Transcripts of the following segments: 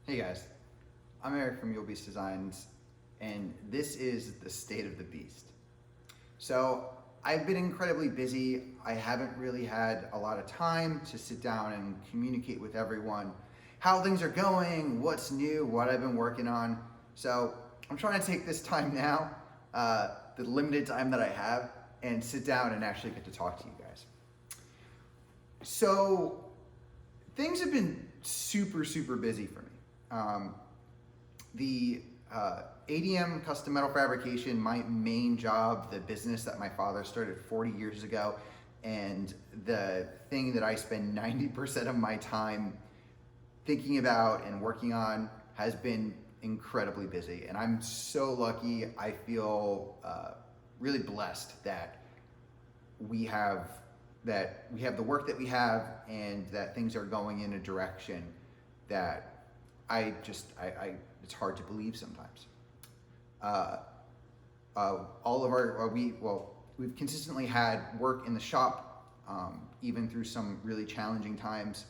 Hey guys, I'm Eric from Mule Beast Designs, and this is the state of the beast. So I've been incredibly busy. I haven't really had a lot of time to sit down and communicate with everyone how things are going, what's new, what I've been working on. So I'm trying to take this time now, the limited time that I have, and sit down and actually get to talk to you guys. So things have been super busy for me. The ADM Custom Metal Fabrication, my main job, the business that my father started 40 years ago, and the thing that I spend 90% of my time thinking about and working on, has been incredibly busy. And I'm so lucky. I feel really blessed that we have the work that we have, and that things are going in a direction that it's hard to believe sometimes. All of we've consistently had work in the shop, even through some really challenging times.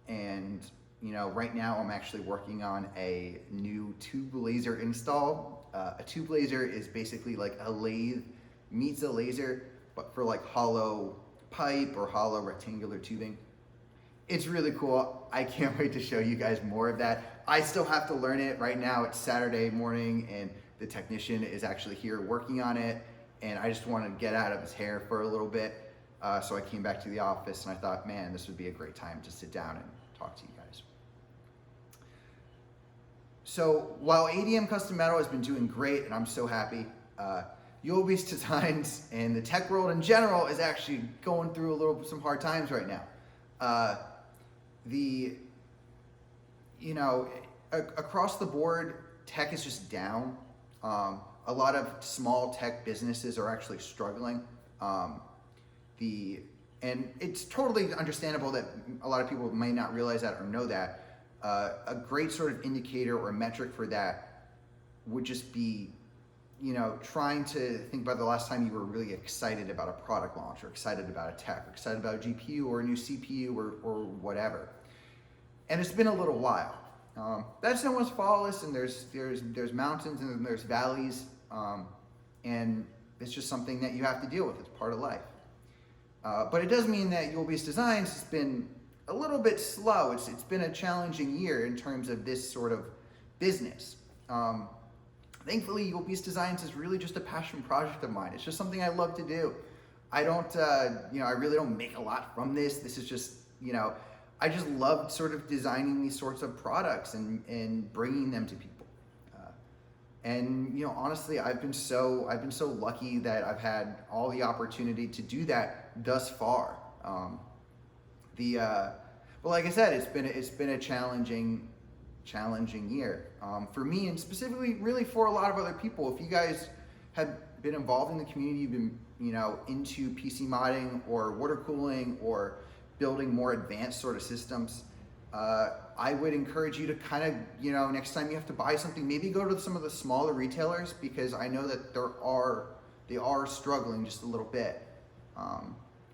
And right now I'm actually working on a new tube laser install. A tube laser is basically like a lathe meets a laser, but for like hollow pipe or hollow rectangular tubing. It's really cool. I can't wait to show you guys more of that. I still have to learn it. Right now it's Saturday morning and the technician is actually here working on it, and I just wanted to get out of his hair for a little bit. So I came back to the office and I thought, man, this would be a great time to sit down and talk to you guys. So while ADM Custom Metal has been doing great and I'm so happy, Mule Beast Designs and the tech world in general is actually going through some hard times right now. Across the board, tech is just down. A lot of small tech businesses are actually struggling. And it's totally understandable that a lot of people may not realize that or know that. A great sort of indicator or metric for that would just be, trying to think about the last time you were really excited about a product launch, or excited about a tech, or excited about a GPU or a new CPU or whatever. And it's been a little while. That's no one's fault, and there's mountains and there's valleys, and it's just something that you have to deal with. It's part of life. But it does mean that Mule Beast Designs has been a little bit slow. It's been a challenging year in terms of this sort of business. Thankfully, Mule Beast Designs is really just a passion project of mine. It's just something I love to do. I don't, I really don't make a lot from this. This is just, I just love sort of designing these sorts of products and bringing them to people. Honestly, I've been so lucky that I've had all the opportunity to do that thus far. But like I said, it's been a challenging year for me, and specifically really for a lot of other people. If you guys have been involved in the community, you've been into PC modding or water cooling or building more advanced sort of systems, I would encourage you to kind of, next time you have to buy something, maybe go to some of the smaller retailers, because I know that they are struggling just a little bit.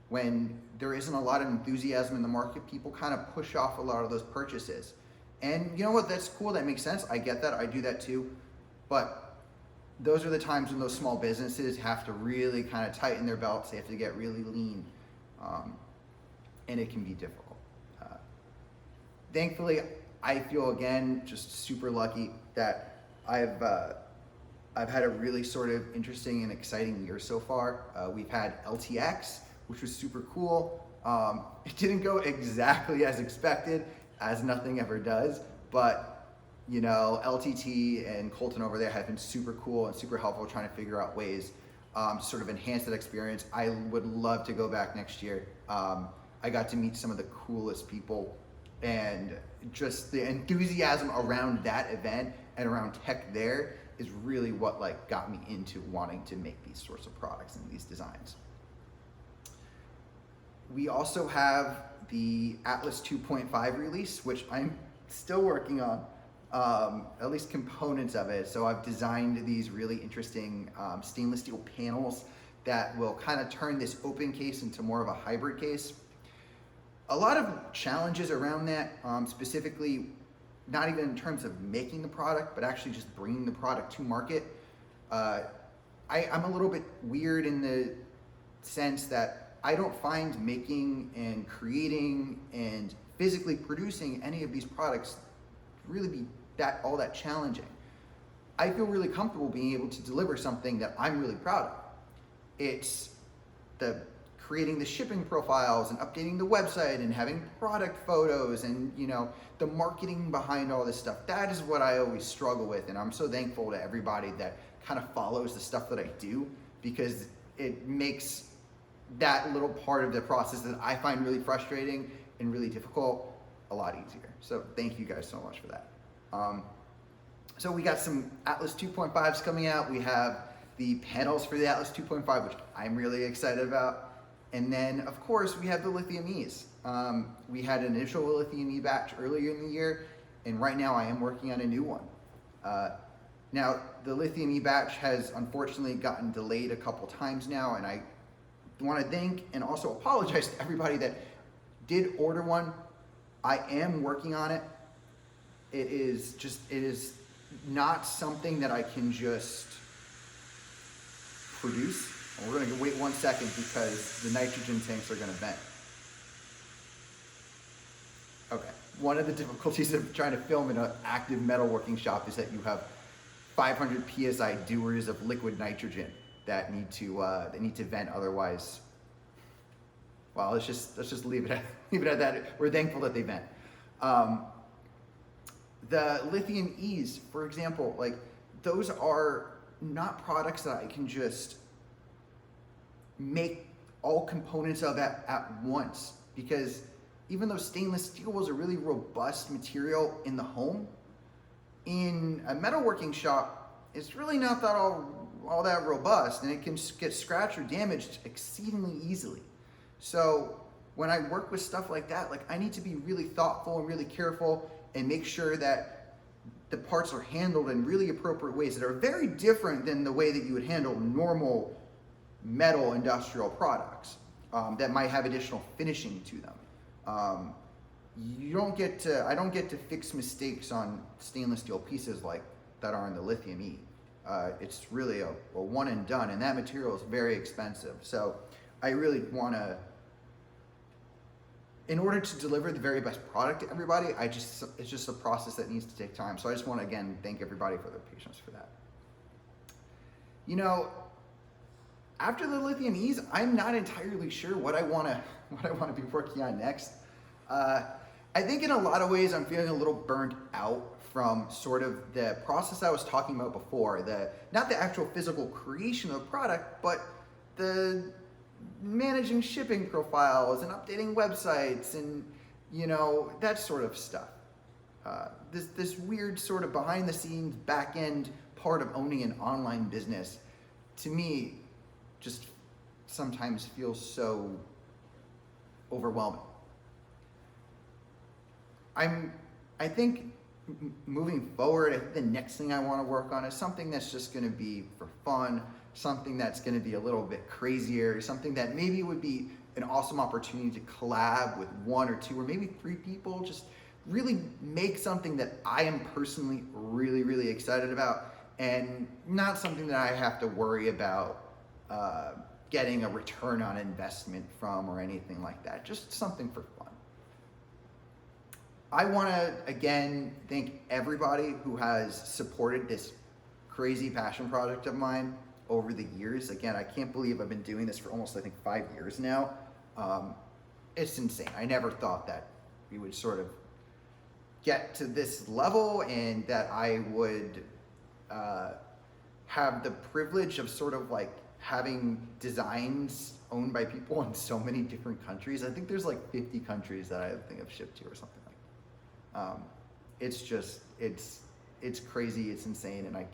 When there isn't a lot of enthusiasm in the market, people kind of push off a lot of those purchases. And you know what, that's cool, that makes sense. I get that, I do that too. But those are the times when those small businesses have to really kind of tighten their belts. They have to get really lean, and it can be difficult. Thankfully, I feel, again, just super lucky that I've had a really sort of interesting and exciting year so far. We've had LTX, which was super cool. It didn't go exactly as expected, as nothing ever does, but LTT and Colton over there have been super cool and super helpful trying to figure out ways to sort of enhance that experience. I would love to go back next year. I got to meet some of the coolest people, and just the enthusiasm around that event and around tech there is really what got me into wanting to make these sorts of products and these designs. We also have the Atlas 2.5 release, which I'm still working on, at least components of it. So I've designed these really interesting stainless steel panels that will kind of turn this open case into more of a hybrid case. A lot of challenges around that, specifically not even in terms of making the product, but actually just bringing the product to market. I'm a little bit weird in the sense that I don't find making and creating and physically producing any of these products really be all that challenging. I feel really comfortable being able to deliver something that I'm really proud of. It's the creating the shipping profiles and updating the website and having product photos and the marketing behind all this stuff. That is what I always struggle with, and I'm so thankful to everybody that kind of follows the stuff that I do, because it makes that little part of the process that I find really frustrating and really difficult a lot easier. So thank you guys so much for that. So we got some Atlas 2.5s coming out. We have the panels for the Atlas 2.5, which I'm really excited about. And then, of course, we have the Lithium E's. We had an initial Lithium E batch earlier in the year, and right now I am working on a new one. Now, the Lithium E batch has unfortunately gotten delayed a couple times now, and I want to thank and also apologize to everybody that did order one. I am working on it. It is not something that I can just produce. We're going to wait 1 second because the nitrogen tanks are going to vent. Okay. One of the difficulties of trying to film in an active metalworking shop is that you have 500 psi dewars of liquid nitrogen that need to vent. Otherwise, well, let's just leave it at that. We're thankful that they vent. The Lithium E's, for example, like those are not products that I can just make all components of at once, because even though stainless steel was a really robust material in the home, in a metalworking shop, it's really not that all that robust, and it can get scratched or damaged exceedingly easily. So when I work with stuff like that, like I need to be really thoughtful and really careful and make sure that the parts are handled in really appropriate ways that are very different than the way that you would handle normal metal industrial products that might have additional finishing to them. I don't get to fix mistakes on stainless steel pieces like that are in the Lithium E. It's really a one and done, and that material is very expensive. So I really want to, in order to deliver the very best product to everybody, it's just a process that needs to take time. So I just want to again thank everybody for their patience for that. After the Lithium E's, I'm not entirely sure what I want to be working on next. I think in a lot of ways I'm feeling a little burnt out from sort of the process I was talking about before, not the actual physical creation of the product, but the managing shipping profiles and updating websites and that sort of stuff. This weird sort of behind the scenes back end part of owning an online business, to me, just sometimes feels so overwhelming. I think moving forward, I think the next thing I want to work on is something that's just going to be for fun, something that's going to be a little bit crazier, something that maybe would be an awesome opportunity to collab with 1 or 2 or maybe 3 people, just really make something that I am personally really, really excited about, and not something that I have to worry about getting a return on investment from or anything like that. Just something for fun. I want to, again, thank everybody who has supported this crazy passion project of mine over the years. Again, I can't believe I've been doing this for almost, I think, 5 years now. It's insane. I never thought that we would sort of get to this level and that I would have the privilege of sort of like having designs owned by people in so many different countries. I think there's like 50 countries that I think I've shipped to or something like that. It's crazy, it's insane, and I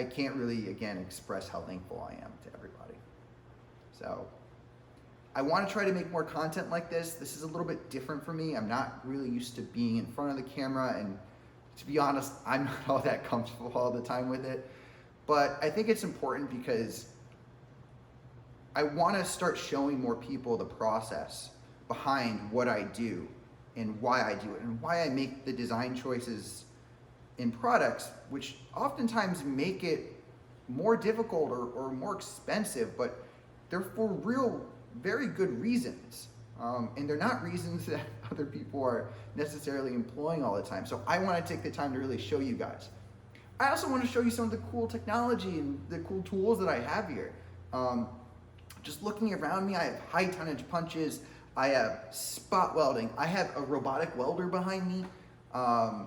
can't really, again, express how thankful I am to everybody. So I want to try to make more content like this. This is a little bit different for me. I'm not really used to being in front of the camera, and to be honest, I'm not all that comfortable all the time with it. But I think it's important because I want to start showing more people the process behind what I do and why I do it and why I make the design choices in products, which oftentimes make it more difficult or more expensive, but they're for real, very good reasons. And they're not reasons that other people are necessarily employing all the time. So I want to take the time to really show you guys. I also want to show you some of the cool technology and the cool tools that I have here. Just looking around me, I have high tonnage punches, I have spot welding, I have a robotic welder behind me, I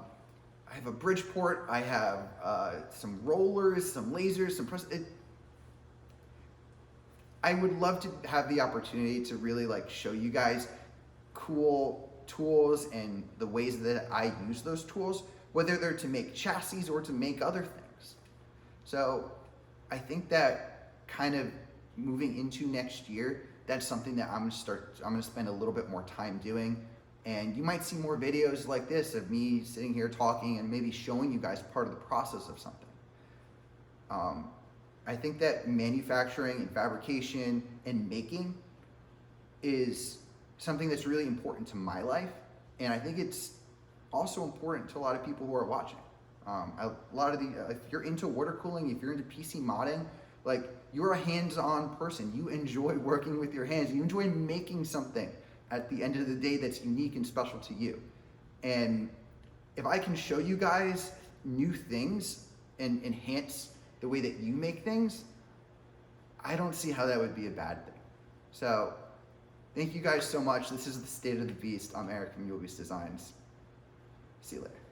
have a Bridgeport, I have some rollers, some lasers, some I would love to have the opportunity to really like show you guys cool tools and the ways that I use those tools, whether they're to make chassis or to make other things. So I think that kind of moving into next year, that's something that I'm gonna spend a little bit more time doing. And you might see more videos like this of me sitting here talking and maybe showing you guys part of the process of something. I think that manufacturing and fabrication and making is something that's really important to my life. And I think it's also important to a lot of people who are watching. A lot of if you're into water cooling, if you're into PC modding, like you're a hands-on person. You enjoy working with your hands. You enjoy making something at the end of the day that's unique and special to you. And if I can show you guys new things and enhance the way that you make things, I don't see how that would be a bad thing. So thank you guys so much. This is the State of the Beast. I'm Eric from Yule Beast Designs. See you later.